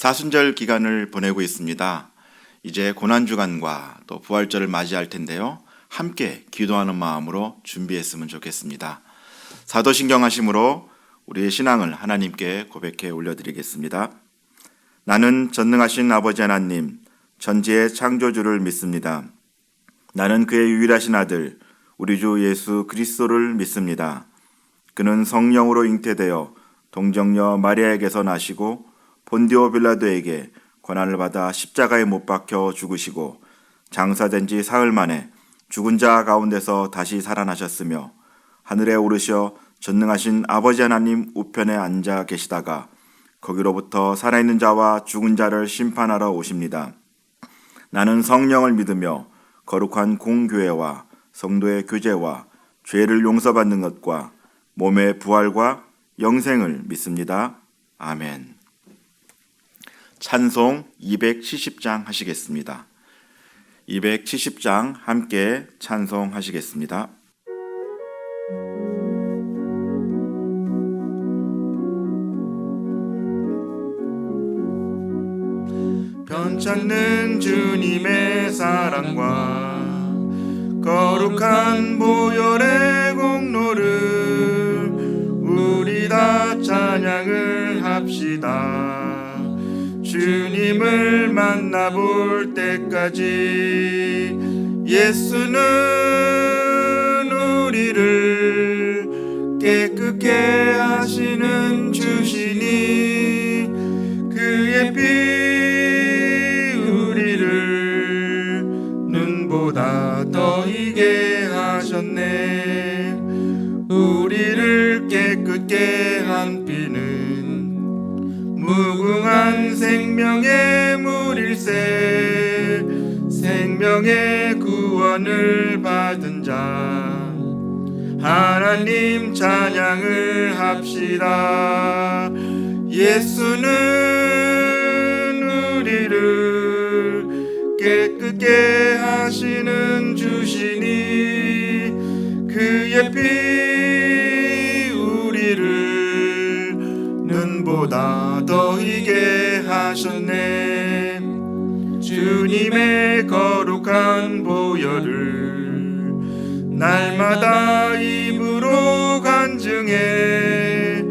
사순절 기간을 보내고 있습니다. 이제 고난주간과 또 부활절을 맞이할 텐데요. 함께 기도하는 마음으로 준비했으면 좋겠습니다. 사도신경하심으로 우리의 신앙을 하나님께 고백해 올려드리겠습니다. 나는 전능하신 아버지 하나님, 전지의 창조주를 믿습니다. 나는 그의 유일하신 아들, 우리 주 예수 그리스도를 믿습니다. 그는 성령으로 잉태되어 동정녀 마리아에게서 나시고 본디오 빌라도에게 고난을 받아 십자가에 못 박혀 죽으시고 장사된 지 사흘 만에 죽은 자 가운데서 다시 살아나셨으며 하늘에 오르셔 전능하신 아버지 하나님 우편에 앉아 계시다가 거기로부터 살아있는 자와 죽은 자를 심판하러 오십니다. 나는 성령을 믿으며 거룩한 공교회와 성도의 교제와 죄를 용서받는 것과 몸의 부활과 영생을 믿습니다. 아멘. 찬송 270장 하시겠습니다. 270장 함께 찬송하시겠습니다. 변찮는 주님의 사랑과 거룩한 보혈의 공로를 우리 다 찬양을 합시다. 주님을 만나볼 때까지 예수는 우리를 깨끗게 하시는 주시니 그의 피 우리를 눈보다 더 희게 하셨네. 우리를 깨끗게 한 피는 무궁한 생명의 물일세. 생명의 구원을 받은 자 하나님 찬양을 합시다. 예수는 우리를 깨끗게 하시는 주시니 그의 피 우리를 눈보다 더 희게 하셨네. 주님의 거룩한 보혈을 날마다 입으로 간증해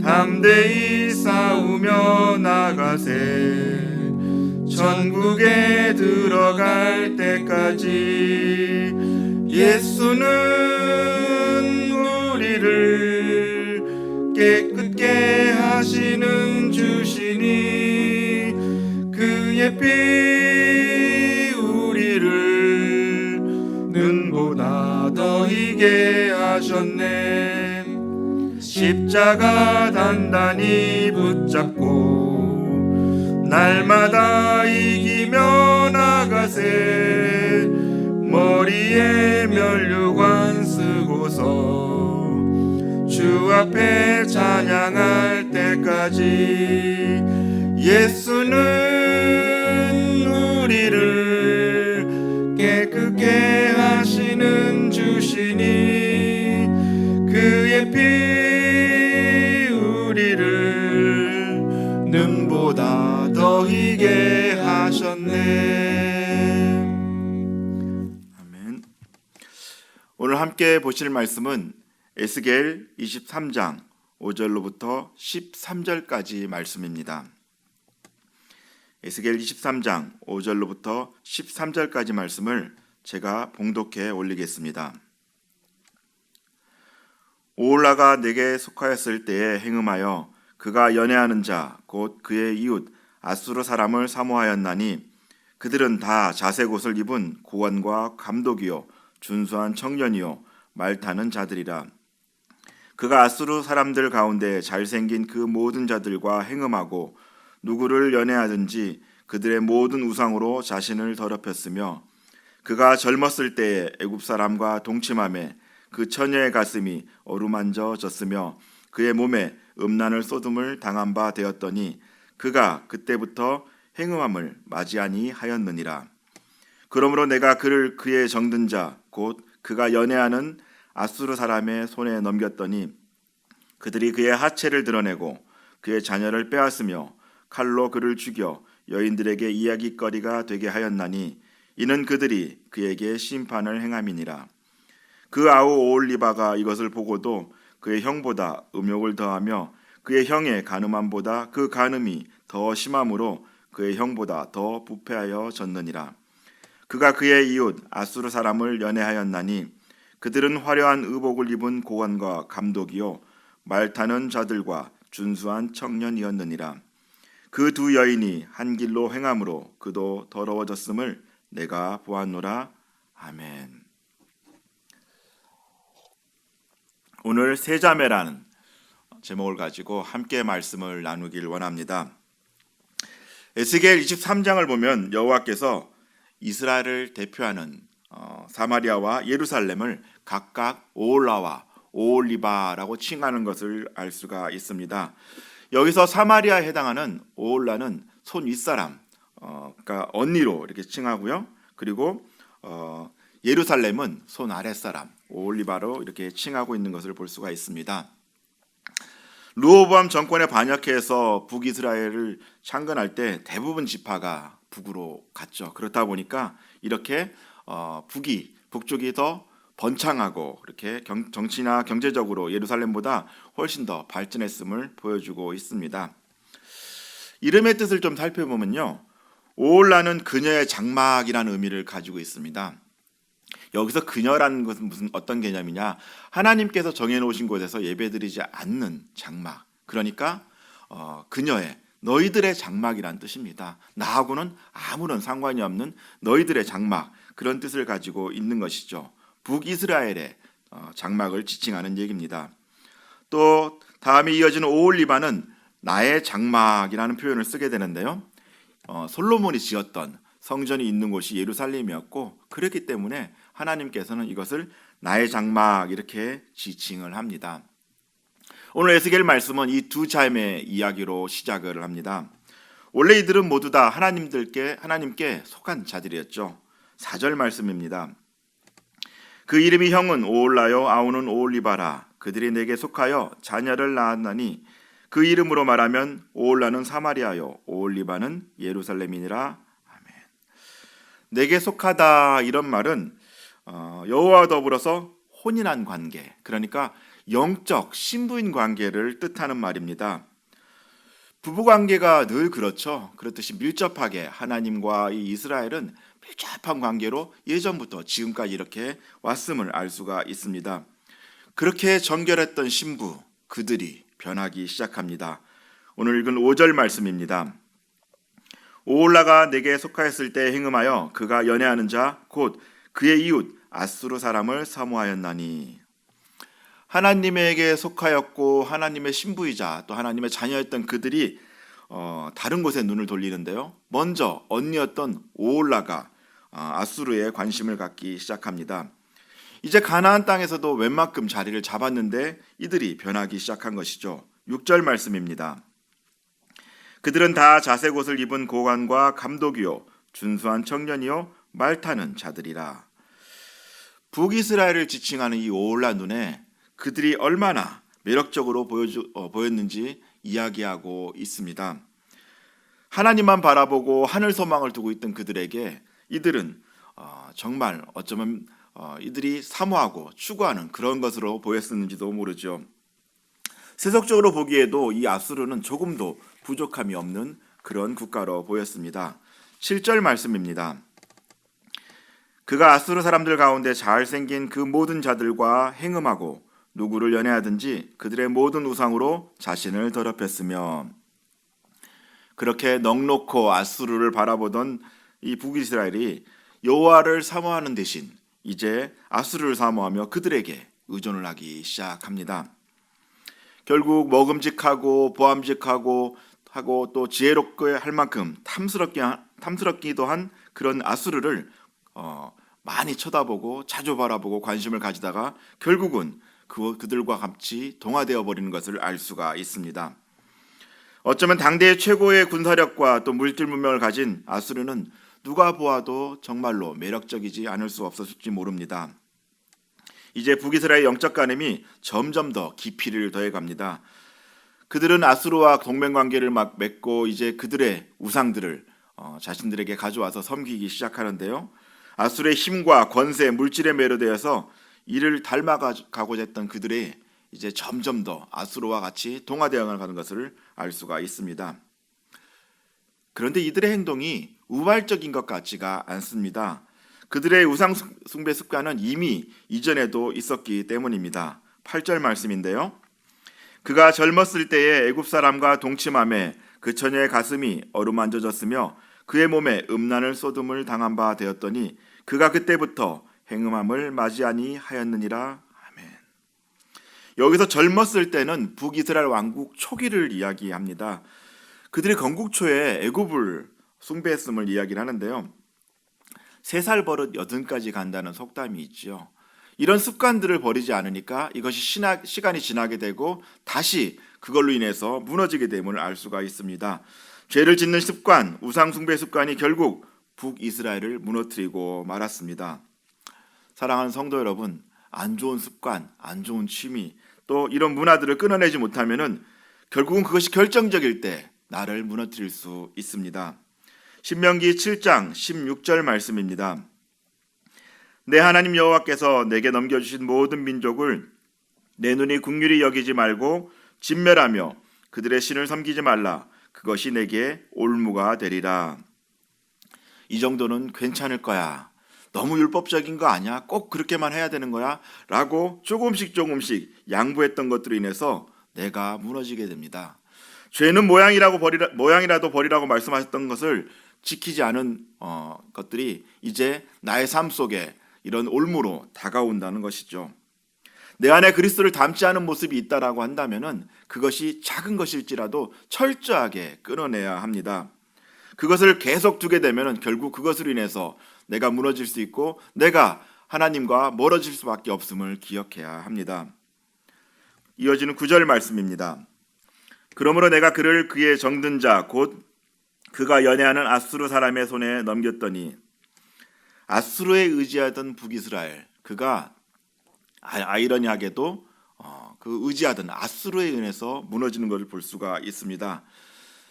담대히 싸우며 나가세. 천국에 들어갈 때까지 예수는 우리를 깨끗게 하시는 주시니 그의 피 우리를 눈보다 더 희게 하셨네. 십자가 단단히 붙잡고 날마다 이기며 나가세. 머리에 면류관 쓰고서 주 앞에 찬양할 때까지 예수는 우리를 깨끗게 하시는 주시니 그의 피 우리를 눈보다 더 희게 하셨네. 아멘. 오늘 함께 보실 말씀은 에스겔 23장 5절로부터 13절까지 말씀입니다. 에스겔 23장 5절로부터 13절까지 말씀을 제가 봉독해 올리겠습니다. 오홀라가 내게 속하였을 때에 행음하여 그가 연애하는 자 곧 그의 이웃 아수르 사람을 사모하였나니 그들은 다 자색 옷을 입은 고관과 감독이요 준수한 청년이요 말타는 자들이라. 그가 아수르 사람들 가운데 잘생긴 그 모든 자들과 행음하고 누구를 연애하든지 그들의 모든 우상으로 자신을 더럽혔으며 그가 젊었을 때에 애굽 사람과 동침함에 그 처녀의 가슴이 어루만져졌으며 그의 몸에 음란을 쏟음을 당한 바 되었더니 그가 그때부터 행음함을 맞이하니 하였느니라. 그러므로 내가 그를 그의 정든 자 곧 그가 연애하는 아수르 사람의 손에 넘겼더니 그들이 그의 하체를 드러내고 그의 자녀를 빼앗으며 칼로 그를 죽여 여인들에게 이야깃거리가 되게 하였나니 이는 그들이 그에게 심판을 행함이니라. 그 아우 오홀리바가 이것을 보고도 그의 형보다 음욕을 더하며 그의 형의 간음함보다 그 간음이 더 심함으로 그의 형보다 더 부패하여 졌느니라. 그가 그의 이웃 아수르 사람을 연애하였나니 그들은 화려한 의복을 입은 고관과 감독이요 말 타는 자들과 준수한 청년이었느니라. 그 두 여인이 한 길로 행함으로 그도 더러워졌음을 내가 보았노라. 아멘. 오늘 세자매라는 제목을 가지고 함께 말씀을 나누길 원합니다. 에스겔 23장을 보면 여호와께서 이스라엘을 대표하는 사마리아와 예루살렘을 각각 오홀라와 오홀리바라고 칭하는 것을 알 수가 있습니다. 여기서 사마리아에 해당하는 오홀라는 손 윗사람, 그러니까 언니로 이렇게 칭하고요. 그리고 예루살렘은 손 아랫사람, 오홀리바로 이렇게 칭하고 있는 것을 볼 수가 있습니다. 르호보암 정권에 반역해서 북이스라엘을 창건할 때 대부분 지파가 북으로 갔죠. 그렇다 보니까 이렇게 북쪽이 더 번창하고 이렇게 정치나 경제적으로 예루살렘보다 훨씬 더 발전했음을 보여주고 있습니다. 이름의 뜻을 좀 살펴보면요, 오홀라는 그녀의 장막이라는 의미를 가지고 있습니다. 여기서 그녀라는 것은 무슨 어떤 개념이냐? 하나님께서 정해놓으신 곳에서 예배드리지 않는 장막. 그러니까 그녀의 너희들의 장막이란 뜻입니다. 나하고는 아무런 상관이 없는 너희들의 장막, 그런 뜻을 가지고 있는 것이죠. 북이스라엘의 장막을 지칭하는 얘기입니다. 또 다음에 이어지는 오홀리바는 나의 장막이라는 표현을 쓰게 되는데요. 솔로몬이 지었던 성전이 있는 곳이 예루살렘이었고 그렇기 때문에 하나님께서는 이것을 나의 장막 이렇게 지칭을 합니다. 오늘 에스겔 말씀은 이 두 자매의 이야기로 시작을 합니다. 원래 이들은 모두 다 하나님께 속한 자들이었죠. 4절 말씀입니다. 그 이름이 형은 오홀라요 아우는 오홀리바라. 그들이 내게 속하여 자녀를 낳았나니 그 이름으로 말하면 오홀라는 사마리아요 오홀리바는 예루살렘이니라. 아멘. 내게 속하다 이런 말은 여호와와 더불어서 혼인한 관계, 그러니까 영적 신부인 관계를 뜻하는 말입니다. 부부관계가 늘 그렇듯이 밀접하게 하나님과 이 이스라엘은 밀접한 관계로 예전부터 지금까지 이렇게 왔음을 알 수가 있습니다. 그렇게 정결했던 신부, 그들이 변하기 시작합니다. 오늘 읽은 5절 말씀입니다. 오홀라가 내게 속하였을 때 행음하여 그가 연애하는 자 곧 그의 이웃 아수르 사람을 사모하였나니. 하나님에게 속하였고 하나님의 신부이자 또 하나님의 자녀였던 그들이 다른 곳에 눈을 돌리는데요. 먼저 언니였던 오홀라가 아수르에 관심을 갖기 시작합니다. 이제 가나안 땅에서도 웬만큼 자리를 잡았는데 이들이 변하기 시작한 것이죠. 6절 말씀입니다. 그들은 다 자색 옷을 입은 고관과 감독이요 준수한 청년이요 말 타는 자들이라. 북이스라엘을 지칭하는 이 오홀라 눈에 그들이 얼마나 매력적으로 보였는지 이야기하고 있습니다. 하나님만 바라보고 하늘 소망을 두고 있던 그들에게 이들은 정말 어쩌면 이들이 사모하고 추구하는 그런 것으로 보였었는지도 모르죠. 세속적으로 보기에도 이 아수르는 조금도 부족함이 없는 그런 국가로 보였습니다. 7절 말씀입니다. 그가 아수르 사람들 가운데 잘생긴 그 모든 자들과 행음하고 누구를 연애하든지 그들의 모든 우상으로 자신을 더럽혔으며. 그렇게 넉넉고 아수르를 바라보던 이 북이스라엘이 여호와를 사모하는 대신 이제 아수르를 사모하며 그들에게 의존을 하기 시작합니다. 결국 먹음직하고 보암직하고 하고 또 지혜롭게 할 만큼 탐스럽기도 한 그런 아수르를 많이 쳐다보고 자주 바라보고 관심을 가지다가 결국은 그들과 같이 동화되어 버리는 것을 알 수가 있습니다. 어쩌면 당대의 최고의 군사력과 또 물질 문명을 가진 아수르는 누가 보아도 정말로 매력적이지 않을 수 없었을지 모릅니다. 이제 북이스라엘 영적 간음이 점점 더 깊이를 더해갑니다. 그들은 아수르와 동맹 관계를 막 맺고 이제 그들의 우상들을 자신들에게 가져와서 섬기기 시작하는데요. 아수르의 힘과 권세, 물질에 매료되어서 이를 닮아가고자 했던 그들의 이제 점점 더 아수르와 같이 동화되어 가는 것을 알 수가 있습니다. 그런데 이들의 행동이 우발적인 것 같지가 않습니다. 그들의 우상 숭배 습관은 이미 이전에도 있었기 때문입니다. 8절 말씀인데요. 그가 젊었을 때에 애굽 사람과 동침함에 그 처녀의 가슴이 어루만져졌으며 그의 몸에 음란을 쏟음을 당한 바 되었더니 그가 그때부터 행음함을 맞이하니 하였느니라. 아멘. 여기서 젊었을 때는 북이스라엘 왕국 초기를 이야기합니다. 그들이 건국 초에 애굽을 숭배했음을 이야기를 하는데요. 3살 버릇 80까지 간다는 속담이 있죠. 이런 습관들을 버리지 않으니까 이것이 시간이 지나게 되고 다시 그걸로 인해서 무너지게 됨을 알 수가 있습니다. 죄를 짓는 습관, 우상 숭배 습관이 결국 북이스라엘을 무너뜨리고 말았습니다. 사랑하는 성도 여러분, 안 좋은 습관, 안 좋은 취미, 또 이런 문화들을 끊어내지 못하면은 결국은 그것이 결정적일 때 나를 무너뜨릴 수 있습니다. 신명기 7장 16절 말씀입니다. 내 하나님 여호와께서 내게 넘겨주신 모든 민족을 내 눈이 긍휼히 여기지 말고 진멸하며 그들의 신을 섬기지 말라. 그것이 내게 올무가 되리라. 이 정도는 괜찮을 거야. 너무 율법적인 거 아니야? 꼭 그렇게만 해야 되는 거야? 라고 조금씩 양보했던 것들로 인해서 내가 무너지게 됩니다. 죄는 모양이라도 버리라고 말씀하셨던 것을 지키지 않은 것들이 이제 나의 삶 속에 이런 올무로 다가온다는 것이죠. 내 안에 그리스도를 닮지 않은 모습이 있다라고 한다면은 그것이 작은 것일지라도 철저하게 끊어내야 합니다. 그것을 계속 두게 되면은 결국 그것으로 인해서 내가 무너질 수 있고 내가 하나님과 멀어질 수밖에 없음을 기억해야 합니다. 이어지는 9절 말씀입니다. 그러므로 내가 그를 그의 정든 자 곧 그가 연애하는 아수르 사람의 손에 넘겼더니 아수르에 의지하던 북이스라엘, 그가 아이러니하게도 그 의지하던 아수르에 의해서 무너지는 것을 볼 수가 있습니다.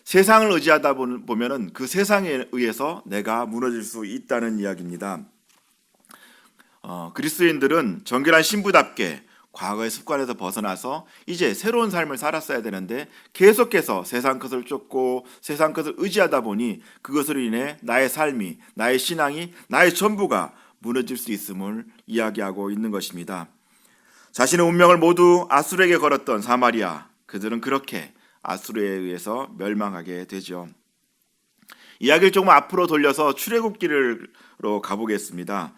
세상을 의지하다 보면은 그 세상에 의해서 내가 무너질 수 있다는 이야기입니다. 그리스도인들은 정결한 신부답게 과거의 습관에서 벗어나서 이제 새로운 삶을 살았어야 되는데 계속해서 세상 것을 쫓고 세상 것을 의지하다 보니 그것으로 인해 나의 삶이, 나의 신앙이, 나의 전부가 무너질 수 있음을 이야기하고 있는 것입니다. 자신의 운명을 모두 아수르에게 걸었던 사마리아, 그들은 그렇게 아수르에 의해서 멸망하게 되죠. 이야기를 조금 앞으로 돌려서 출애굽기로 가보겠습니다.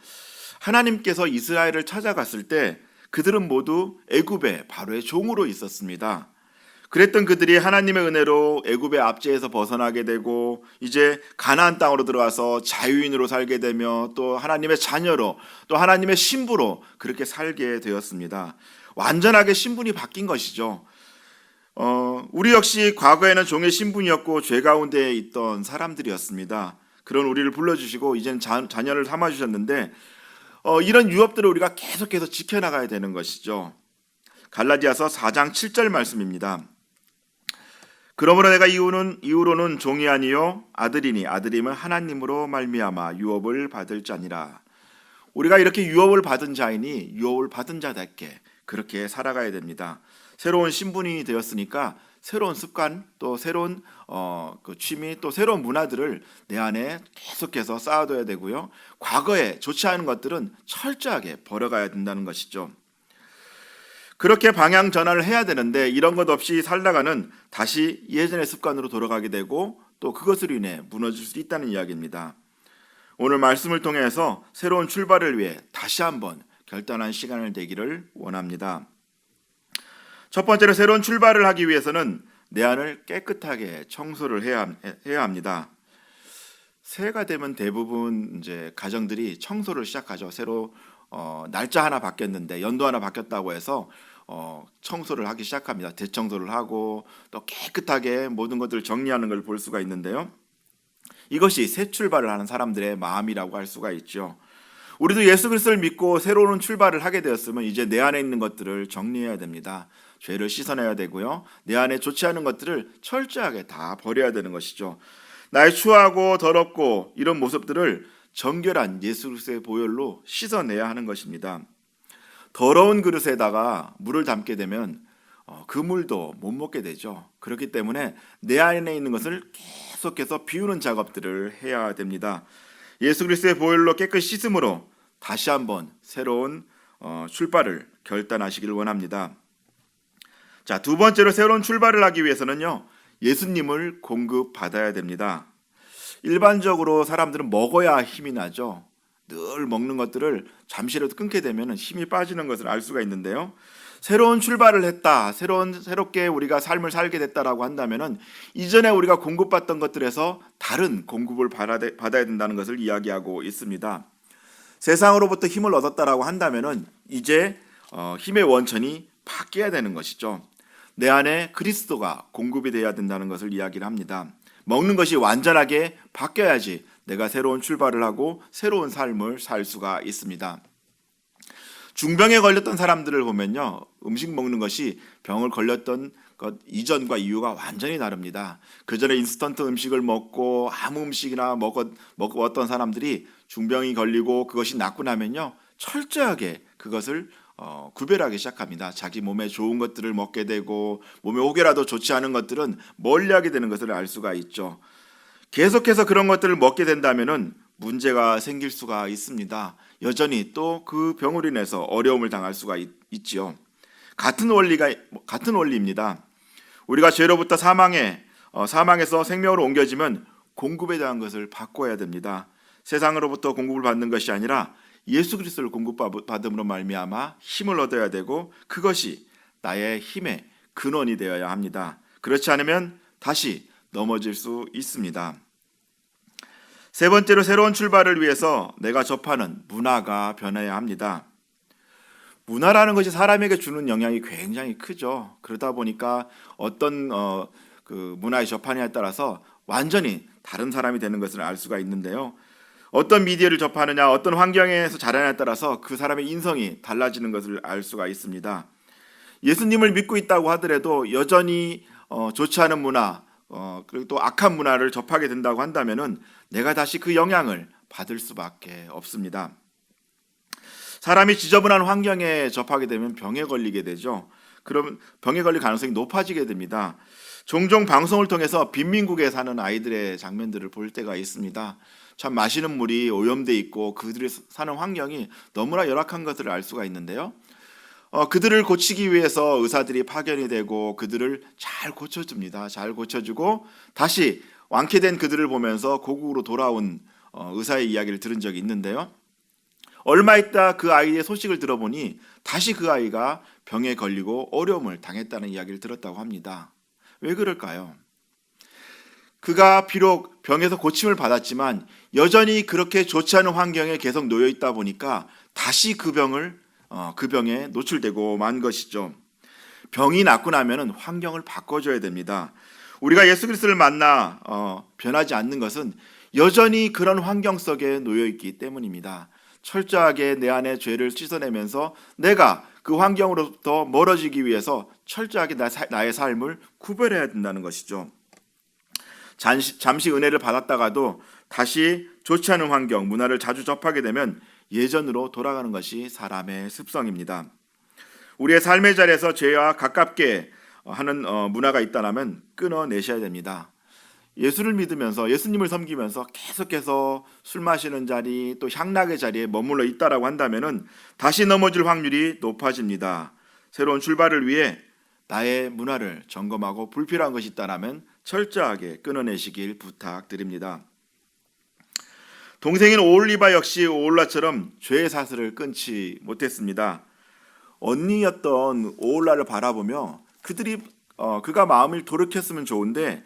하나님께서 이스라엘을 찾아갔을 때 그들은 모두 애굽의 바로의 종으로 있었습니다. 그랬던 그들이 하나님의 은혜로 애굽의 압제에서 벗어나게 되고 이제 가나안 땅으로 들어와서 자유인으로 살게 되며 또 하나님의 자녀로 또 하나님의 신부로 그렇게 살게 되었습니다. 완전하게 신분이 바뀐 것이죠. 우리 역시 과거에는 종의 신분이었고 죄 가운데 있던 사람들이었습니다. 그런 우리를 불러주시고 이제는 자녀를 삼아주셨는데 이런 유업들을 우리가 계속해서 지켜나가야 되는 것이죠. 갈라디아서 4장 7절 말씀입니다. 그러므로 내가 이후로는 종이 아니요 아들이니 아들이면 하나님으로 말미암아 유업을 받을 자니라. 우리가 이렇게 유업을 받은 자이니 유업을 받은 자답게 그렇게 살아가야 됩니다. 새로운 신분이 되었으니까 새로운 습관 또 새로운 그 취미 또 새로운 문화들을 내 안에 계속해서 쌓아둬야 되고요. 과거에 좋지 않은 것들은 철저하게 버려가야 된다는 것이죠. 그렇게 방향 전환을 해야 되는데 이런 것 없이 살다가는 다시 예전의 습관으로 돌아가게 되고 또 그것으로 인해 무너질 수 있다는 이야기입니다. 오늘 말씀을 통해서 새로운 출발을 위해 다시 한번 결단한 시간을 되기를 원합니다. 첫 번째로 새로운 출발을 하기 위해서는 내 안을 깨끗하게 청소를 해야 합니다. 새해가 되면 대부분 이제 가정들이 청소를 시작하죠. 새로 날짜 하나 바뀌었는데 연도 하나 바뀌었다고 해서 청소를 하기 시작합니다. 대청소를 하고 또 깨끗하게 모든 것들을 정리하는 걸 볼 수가 있는데요. 이것이 새 출발을 하는 사람들의 마음이라고 할 수가 있죠. 우리도 예수 그리스도를 믿고 새로운 출발을 하게 되었으면 이제 내 안에 있는 것들을 정리해야 됩니다. 죄를 씻어내야 되고요. 내 안에 좋지 않은 것들을 철저하게 다 버려야 되는 것이죠. 나의 추하고 더럽고 이런 모습들을 정결한 예수 그리스도의 보혈로 씻어내야 하는 것입니다. 더러운 그릇에다가 물을 담게 되면 그 물도 못 먹게 되죠. 그렇기 때문에 내 안에 있는 것을 계속해서 비우는 작업들을 해야 됩니다. 예수 그리스도의 보혈로 깨끗이 씻음으로 다시 한번 새로운 출발을 결단하시길 원합니다. 자, 두 번째로 새로운 출발을 하기 위해서는요, 예수님을 공급받아야 됩니다. 일반적으로 사람들은 먹어야 힘이 나죠. 늘 먹는 것들을 잠시라도 끊게 되면 힘이 빠지는 것을 알 수가 있는데요. 새로운 출발을 했다, 새롭게 우리가 삶을 살게 됐다라고 한다면은 이전에 우리가 공급받던 것들에서 다른 공급을 받아야 된다는 것을 이야기하고 있습니다. 세상으로부터 힘을 얻었다라고 한다면은 이제 힘의 원천이 바뀌어야 되는 것이죠. 내 안에 그리스도가 공급이 돼야 된다는 것을 이야기를 합니다. 먹는 것이 완전하게 바뀌어야지 내가 새로운 출발을 하고 새로운 삶을 살 수가 있습니다. 중병에 걸렸던 사람들을 보면요, 음식 먹는 것이 병을 걸렸던 것 이전과 이유가 완전히 다릅니다. 그 전에 인스턴트 음식을 먹고 아무 음식이나 먹었던 사람들이 중병이 걸리고 그것이 낫고 나면요, 철저하게 그것을 구별하기 시작합니다. 자기 몸에 좋은 것들을 먹게 되고 몸에 혹여라도 좋지 않은 것들은 멀리하게 되는 것을 알 수가 있죠. 계속해서 그런 것들을 먹게 된다면은 문제가 생길 수가 있습니다. 여전히 또 그 병으로 인해서 어려움을 당할 수가 있지요. 같은 원리입니다. 우리가 죄로부터 사망에서 생명으로 옮겨지면 공급에 대한 것을 바꿔야 됩니다. 세상으로부터 공급을 받는 것이 아니라 예수 그리스도를 공급받음으로 말미암아 힘을 얻어야 되고 그것이 나의 힘의 근원이 되어야 합니다. 그렇지 않으면 다시 넘어질 수 있습니다. 세 번째로 새로운 출발을 위해서 내가 접하는 문화가 변해야 합니다. 문화라는 것이 사람에게 주는 영향이 굉장히 크죠. 그러다 보니까 어떤 그 문화에 접하느냐에 따라서 완전히 다른 사람이 되는 것을 알 수가 있는데요. 어떤 미디어를 접하느냐, 어떤 환경에서 자라느냐에 따라서 그 사람의 인성이 달라지는 것을 알 수가 있습니다. 예수님을 믿고 있다고 하더라도 여전히 좋지 않은 문화, 그리고 또 악한 문화를 접하게 된다고 한다면은 내가 다시 그 영향을 받을 수밖에 없습니다. 사람이 지저분한 환경에 접하게 되면 병에 걸리게 되죠. 그럼 병에 걸릴 가능성이 높아지게 됩니다. 종종 방송을 통해서 빈민국에 사는 아이들의 장면들을 볼 때가 있습니다. 참 마시는 물이 오염돼 있고 그들이 사는 환경이 너무나 열악한 것을 알 수가 있는데요. 그들을 고치기 위해서 의사들이 파견이 되고 그들을 잘 고쳐줍니다. 잘 고쳐주고 다시 완쾌된 그들을 보면서 고국으로 돌아온 의사의 이야기를 들은 적이 있는데요. 얼마 있다 그 아이의 소식을 들어보니 다시 그 아이가 병에 걸리고 어려움을 당했다는 이야기를 들었다고 합니다. 왜 그럴까요? 그가 비록 병에서 고침을 받았지만 여전히 그렇게 좋지 않은 환경에 계속 놓여 있다 보니까 다시 그 병에 노출되고 만 것이죠. 병이 낫고 나면은 환경을 바꿔줘야 됩니다. 우리가 예수 그리스도를 만나 변하지 않는 것은 여전히 그런 환경 속에 놓여 있기 때문입니다. 철저하게 내 안에 죄를 씻어내면서 내가 그 환경으로부터 멀어지기 위해서 철저하게 나의 삶을 구별해야 된다는 것이죠. 잠시 은혜를 받았다가도 다시 좋지 않은 환경, 문화를 자주 접하게 되면 예전으로 돌아가는 것이 사람의 습성입니다. 우리의 삶의 자리에서 죄와 가깝게 하는 문화가 있다면 끊어내셔야 됩니다. 예수를 믿으면서 예수님을 섬기면서 계속해서 술 마시는 자리 또 향락의 자리에 머물러 있다라고 한다면은 다시 넘어질 확률이 높아집니다. 새로운 출발을 위해 나의 문화를 점검하고 불필요한 것이 있다면 철저하게 끊어내시길 부탁드립니다. 동생인 오홀리바 역시 오홀라처럼 죄의 사슬을 끊지 못했습니다. 언니였던 오홀라를 바라보며 그가 마음을 돌이켰으면 좋은데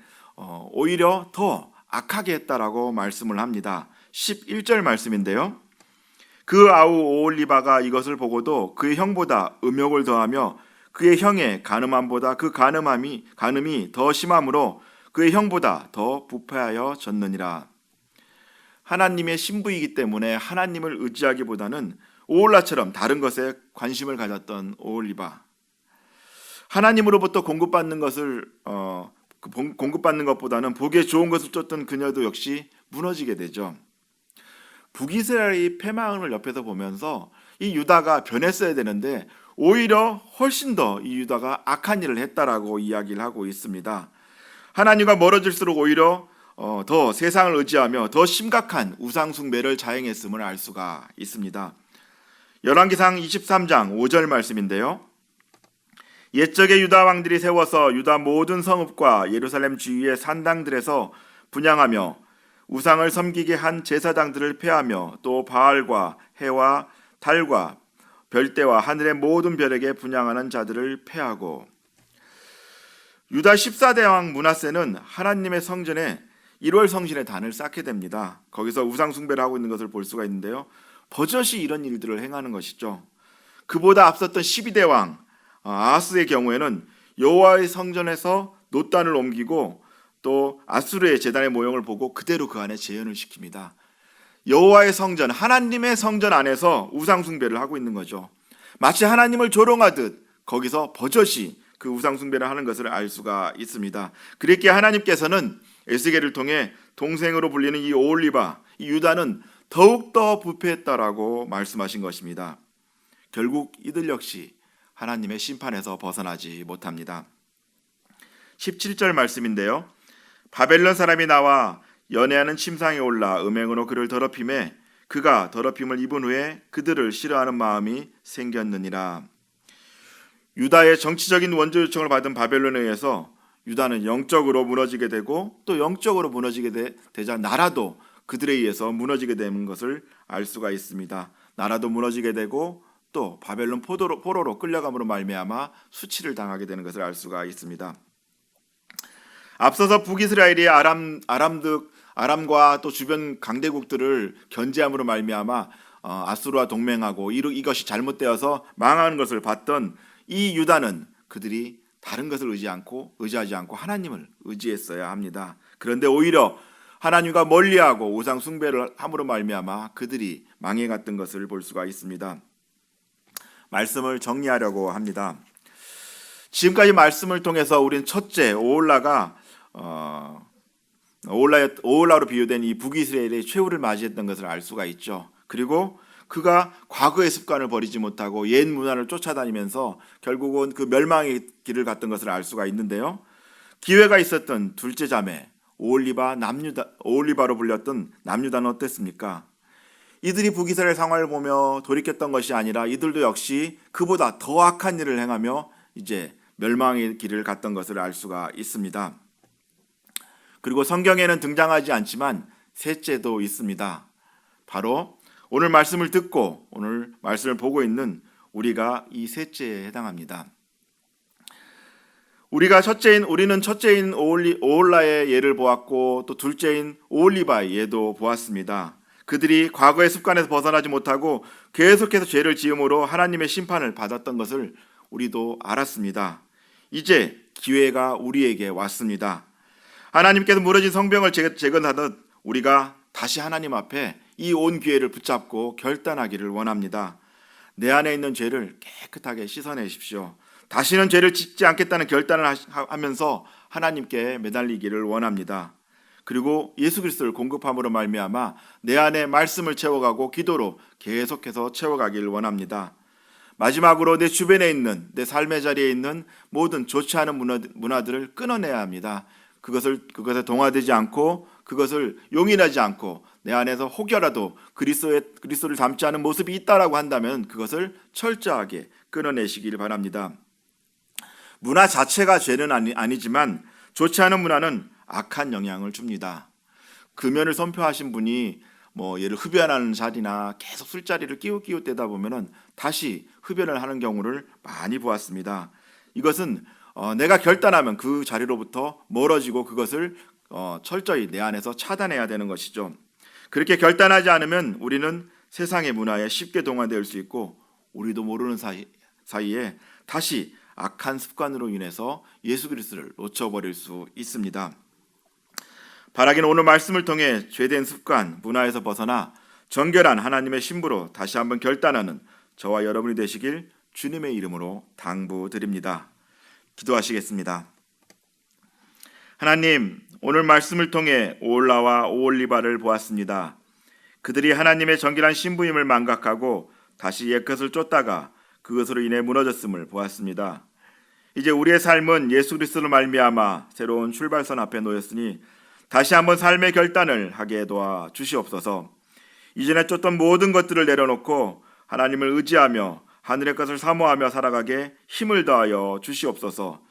오히려 더 악하게 했다라고 말씀을 합니다. 11절 말씀인데요. 그 아우 오홀리바가 이것을 보고도 그의 형보다 음욕을 더하며 그의 형의 간음함보다 그 간음이 더 심함으로 그의 형보다 더 부패하여 졌느니라. 하나님의 신부이기 때문에 하나님을 의지하기보다는 오홀라처럼 다른 것에 관심을 가졌던 오홀리바. 하나님으로부터 공급받는 것보다는 보기에 좋은 것을 쫓던 그녀도 역시 무너지게 되죠. 북이스라엘이 패망을 옆에서 보면서 이 유다가 변했어야 되는데 오히려 훨씬 더 이 유다가 악한 일을 했다라고 이야기를 하고 있습니다. 하나님과 멀어질수록 오히려 더 세상을 의지하며 더 심각한 우상 숭배를 자행했음을 알 수가 있습니다. 열왕기상 23장 5절 말씀인데요. 옛적에 유다 왕들이 세워서 유다 모든 성읍과 예루살렘 주위의 산당들에서 분향하며 우상을 섬기게 한 제사장들을 폐하며 또 바알과 해와 달과 별대와 하늘의 모든 별에게 분향하는 자들을 폐하고. 유다 14대 왕 므낫세는 하나님의 성전에 1월 성신의 단을 쌓게 됩니다. 거기서 우상 숭배를 하고 있는 것을 볼 수가 있는데요. 버젓이 이런 일들을 행하는 것이죠. 그보다 앞섰던 12대 왕 아하스의 경우에는 여호와의 성전에서 놋단을 옮기고 또 아수르의 제단의 모형을 보고 그대로 그 안에 재현을 시킵니다. 여호와의 성전, 하나님의 성전 안에서 우상 숭배를 하고 있는 거죠. 마치 하나님을 조롱하듯 거기서 버젓이 그 우상 숭배를 하는 것을 알 수가 있습니다. 그랬기에 하나님께서는 에스겔을 통해 동생으로 불리는 이 오홀리바, 이 유다는 더욱더 부패했다라고 말씀하신 것입니다. 결국 이들 역시 하나님의 심판에서 벗어나지 못합니다. 17절 말씀인데요. 바벨론 사람이 나와 연애하는 침상에 올라 음행으로 그를 더럽히매 그가 더럽힘을 입은 후에 그들을 싫어하는 마음이 생겼느니라. 유다의 정치적인 원조 요청을 받은 바벨론에 의해서 유다는 영적으로 무너지게 되고 또 영적으로 무너지게 되자 나라도 그들에 의해서 무너지게 되는 것을 알 수가 있습니다. 나라도 무너지게 되고 또 바벨론 포로로 끌려감으로 말미암아 수치를 당하게 되는 것을 알 수가 있습니다. 앞서서 북이스라엘이 아람과 또 주변 강대국들을 견제함으로 말미암아 아수르와 동맹하고 이것이 잘못되어서 망하는 것을 봤던 이 유다는 그들이 다른 것을 의지하지 않고 하나님을 의지했어야 합니다. 그런데 오히려 하나님과 멀리하고 우상 숭배를 함으로 말미암아 그들이 망해갔던 것을 볼 수가 있습니다. 말씀을 정리하려고 합니다. 지금까지 말씀을 통해서 우리는 첫째 오홀라로 비유된 이 북이스라엘의 최후를 맞이했던 것을 알 수가 있죠. 그리고 그가 과거의 습관을 버리지 못하고 옛 문화를 쫓아다니면서 결국은 그 멸망의 길을 갔던 것을 알 수가 있는데요. 기회가 있었던 둘째 자매 오홀리바로 불렸던 남유다는 어땠습니까? 이들이 북이스라엘 상황을 보며 돌이켰던 것이 아니라 이들도 역시 그보다 더 악한 일을 행하며 이제 멸망의 길을 갔던 것을 알 수가 있습니다. 그리고 성경에는 등장하지 않지만 셋째도 있습니다. 바로 오늘 말씀을 듣고 오늘 말씀을 보고 있는 우리가 이 셋째에 해당합니다. 우리는 첫째인 오홀라의 예를 보았고 또 둘째인 오홀리바의 예도 보았습니다. 그들이 과거의 습관에서 벗어나지 못하고 계속해서 죄를 지음으로 하나님의 심판을 받았던 것을 우리도 알았습니다. 이제 기회가 우리에게 왔습니다. 하나님께서 무너진 성벽을 재건하듯 우리가 다시 하나님 앞에 이 온 기회를 붙잡고 결단하기를 원합니다. 내 안에 있는 죄를 깨끗하게 씻어내십시오. 다시는 죄를 짓지 않겠다는 결단을 하면서 하나님께 매달리기를 원합니다. 그리고 예수 그리스도를 공급함으로 말미암아 내 안에 말씀을 채워가고 기도로 계속해서 채워가기를 원합니다. 마지막으로 내 주변에 있는 내 삶의 자리에 있는 모든 좋지 않은 문화들을 끊어내야 합니다. 그것에 동화되지 않고 그것을 용인하지 않고 내 안에서 혹여라도 그리스도를 닮지 않은 모습이 있다라고 한다면 그것을 철저하게 끊어내시기를 바랍니다. 문화 자체가 죄는 아니지만 좋지 않은 문화는 악한 영향을 줍니다. 금연을 선포하신 분이 예를 흡연하는 자리나 계속 술자리를 끼웃끼웃대다 보면은 다시 흡연을 하는 경우를 많이 보았습니다. 이것은 내가 결단하면 그 자리로부터 멀어지고 그것을 철저히 내 안에서 차단해야 되는 것이죠. 그렇게 결단하지 않으면 우리는 세상의 문화에 쉽게 동화될 수 있고 우리도 모르는 사이에 다시 악한 습관으로 인해서 예수 그리스도를 놓쳐버릴 수 있습니다. 바라기는 오늘 말씀을 통해 죄된 습관, 문화에서 벗어나 정결한 하나님의 신부로 다시 한번 결단하는 저와 여러분이 되시길 주님의 이름으로 당부드립니다. 기도하시겠습니다. 하나님, 오늘 말씀을 통해 오홀라와 오홀리바를 보았습니다. 그들이 하나님의 정결한 신부임을 망각하고 다시 옛것을 쫓다가 그것으로 인해 무너졌음을 보았습니다. 이제 우리의 삶은 예수 그리스도로 말미암아 새로운 출발선 앞에 놓였으니 다시 한번 삶의 결단을 하게 도와 주시옵소서. 이전에 쫓던 모든 것들을 내려놓고 하나님을 의지하며 하늘의 것을 사모하며 살아가게 힘을 더하여 주시옵소서.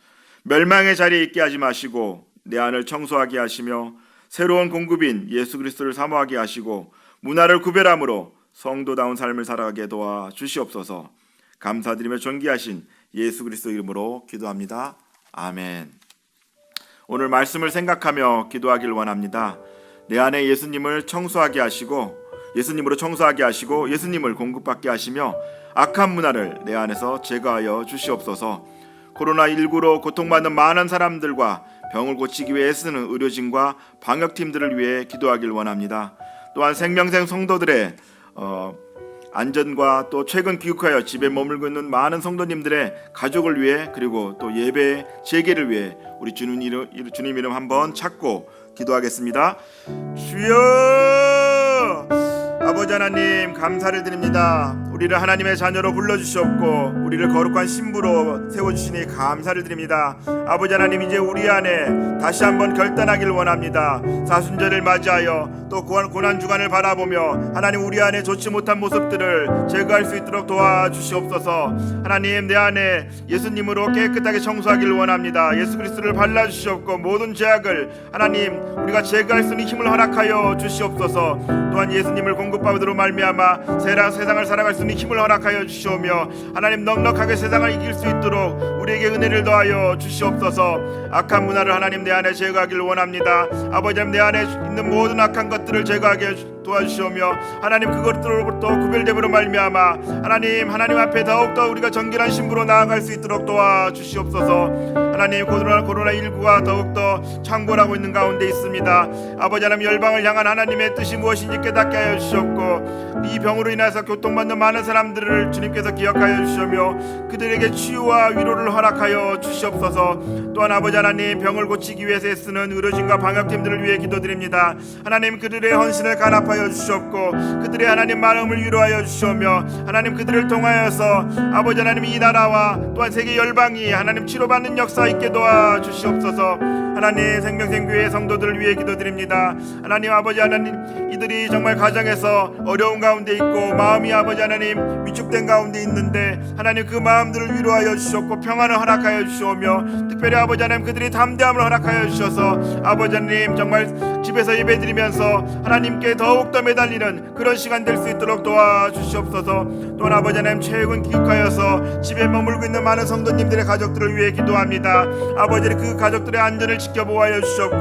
멸망의 자리에 있게 하지 마시고 내 안을 청소하게 하시며 새로운 공급인 예수 그리스도를 사모하게 하시고 문화를 구별함으로 성도다운 삶을 살아가게 도와 주시옵소서. 감사드리며 존귀하신 예수 그리스도 이름으로 기도합니다. 아멘. 오늘 말씀을 생각하며 기도하길 원합니다. 내 안에 예수님을 청소하게 하시고 예수님으로 청소하게 하시고 예수님을 공급받게 하시며 악한 문화를 내 안에서 제거하여 주시옵소서. 코로나19로 고통받는 많은 사람들과 병을 고치기 위해 애쓰는 의료진과 방역팀들을 위해 기도하길 원합니다. 또한 생명생 성도들의 안전과 또 최근 귀국하여 집에 머물고 있는 많은 성도님들의 가족을 위해 그리고 또 예배 재개를 위해 우리 주님 이름 한번 찾고 기도하겠습니다. 주여, 아버지 하나님 감사를 드립니다. 우리를 하나님의 자녀로 불러주셨고 우리를 거룩한 신부로 세워주시니 감사를 드립니다. 아버지 하나님, 이제 우리 안에 다시 한번 결단하길 원합니다. 사순절을 맞이하여 또 고난주간을 바라보며 하나님 우리 안에 좋지 못한 모습들을 제거할 수 있도록 도와주시옵소서. 하나님, 내 안에 예수님으로 깨끗하게 청소하길 원합니다. 예수 그리스도를 발라주시옵고 모든 죄악을 하나님 우리가 제거할 수 있는 힘을 허락하여 주시옵소서. 또한 예수님을 공급받으로 말미암아 세상을 살아갈 수 있는 힘을 허락하여 주시오며 하나님 넉넉하게 세상을 이길 수 있도록 우리에게 은혜를 더하여 주시옵소서. 악한 문화를 하나님 내 안에 제거하기를 원합니다. 아버지 하나님, 내 안에 있는 모든 악한 것들을 제거하게 도와주시오며 하나님 그것들로부터 구별됨으로 말미암아 하나님 앞에 더욱더 우리가 정결한 신부로 나아갈 수 있도록 도와주시옵소서. 하나님, 코로나19가 더욱더 창궐하고 있는 가운데 있습니다. 아버지 하나님, 열방을 향한 하나님의 뜻이 무엇인지 깨닫게 하여 주시옵고 이 병으로 인해서 고통받는 많은 사람들을 주님께서 기억하여 주시오며 그들에게 치유와 위로를 허락하여 주시옵소서. 또한 아버지 하나님, 병을 고치기 위해서 애쓰는 의료진과 방역팀들을 위해 기도드립니다. 하나님, 그들의 헌신을 간합하여 주시옵고 그들의 하나님 마음을 위로하여 주시오며 하나님 그들을 통하여서 아버지 하나님 이 나라와 또한 세계 열방이 하나님 치료받는 역사 있게 도와주시옵소서. 하나님, 생명생교회 성도들을 위해 기도드립니다. 하나님, 아버지 하나님, 이들이 정말 가정에서 어려운 가운데 있고 마음이 아버지 하나님 위축된 가운데 있는데 하나님 그 마음들을 위로하여 주시옵고 평안을 허락하여 주시오며 특별히 아버지 하나님 그들이 담대함을 허락하여 주셔서 아버지 하나님 정말 집에서 예배드리면서 하나님께 더욱더 매달리는 그런 시간 될 수 있도록 도와주시옵소서. 또한 아버지 하나님, 최근 귀국하여서 집에 머물고 있는 많은 성도님들의 가족들을 위해 기도합니다. 아버지, 그 가족들의 안전을 지켜보아여 주셨고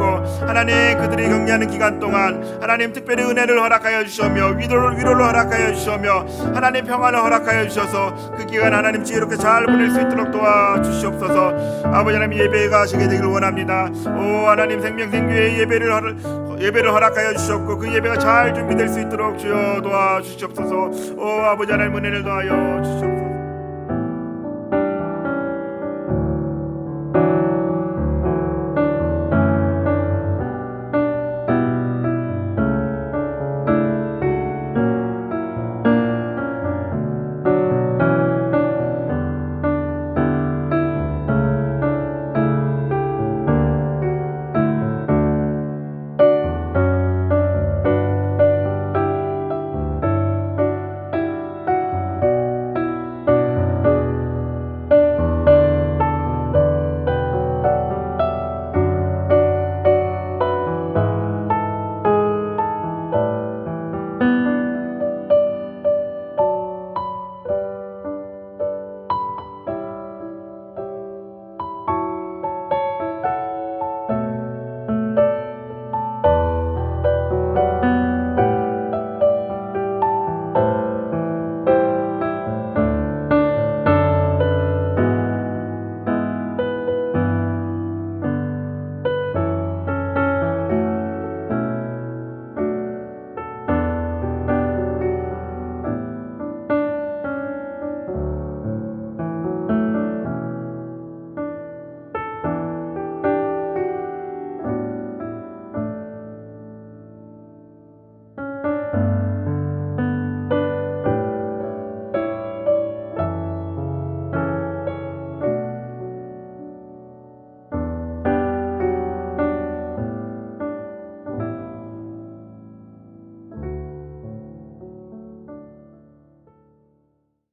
하나님 그들이 격리하는 기간 동안 하나님 특별히 은혜를 허락하여 주시며 위로를 허락하여 주시며 하나님 평안을 허락하여 주셔서 그 기간 하나님 지혜롭게 잘 보낼 수 있도록 도와주시옵소서. 아버지 하나님, 예배가 지게 되기를 원합니다. 오 하나님, 생명생교회 예배를 허락하여 주셨고 그 예배가 잘 준비될 수 있도록 주여 도와주시옵소서. 오 아버지 하나님, 은혜를 더하여 주시옵소서.